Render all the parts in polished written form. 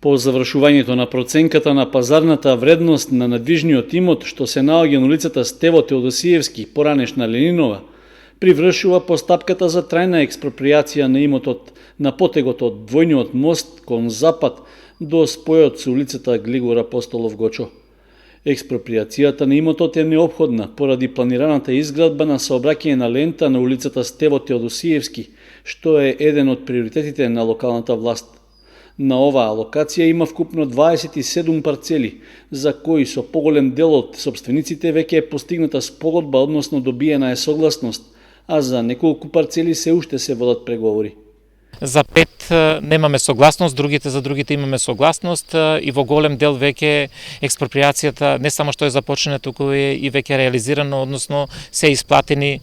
По завршувањето на проценката на пазарната вредност на надвижниот имот што се наоѓа на улицата Стево Теодосиевски, поранешна Ленинова, привршува постапката за трајна експроприација на имотот на потегот од двојниот мост кон запад до спојот со улицата Глигор Апостолов Гочо. Експроприацијата на имотот е неопходна поради планираната изградба на сообраќајна лента на улицата Стево Теодосиевски, што е еден од приоритетите на локалната власт. На оваа локација има вкупно 27 парцели, за кои со поголем дел од собствениците веќе е постигната спогодба, односно добиена е согласност, а за неколку парцели се уште се водат преговори. За 5 немаме согласност, за другите имаме согласност и во голем дел веќе експроприацијата не само што е започнена, туку е и веќе реализирано, односно се исплатени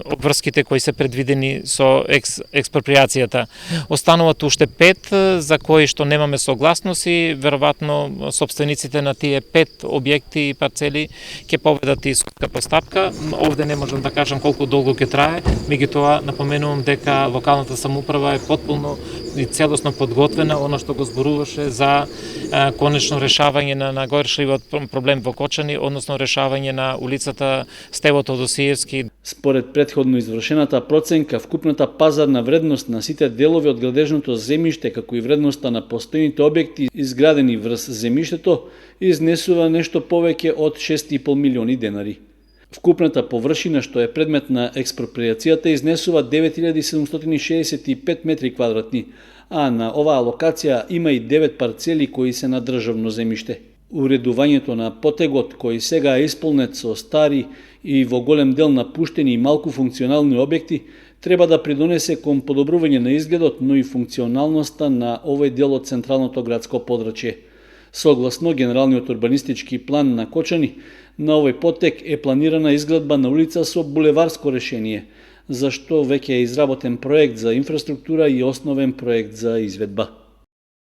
обврските кои се предвидени со експроприацијата. Остануваат уште 5 за кои што немаме согласност и веројатно собствениците на тие 5 објекти и парцели ќе поведат и судска постапка. Овде не можам да кажам колку долго ќе трае, меѓутоа напоменувам дека локалната самоуправа е потполно и целосно подготвена, оно што го зборуваше за конечно решавање на најгорешливиот проблем во Кочани, односно решавање на улицата Стево Теодосиевски. Според претходно извршената проценка, вкупната пазарна вредност на сите делови од градежното земјиште, како и вредноста на постојните објекти изградени врз земјиштето, изнесува нешто повеќе од 6,5 милиони денари. Вкупната површина што е предмет на експроприацијата изнесува 9765 метри квадратни, а на оваа локација има и 9 парцели кои се на државно земјиште. Уредувањето на потегот, кој сега е исполнет со стари и во голем дел напуштени и малку функционални објекти, треба да придонесе кон подобрување на изгледот, но и функционалноста на овој дел од централното градско подрачје. Согласно генералниот урбанистички план на Кочани, на овој потек е планирана изградба на улица со булеварско решение, за што веќе е изработен проект за инфраструктура и основен проект за изведба.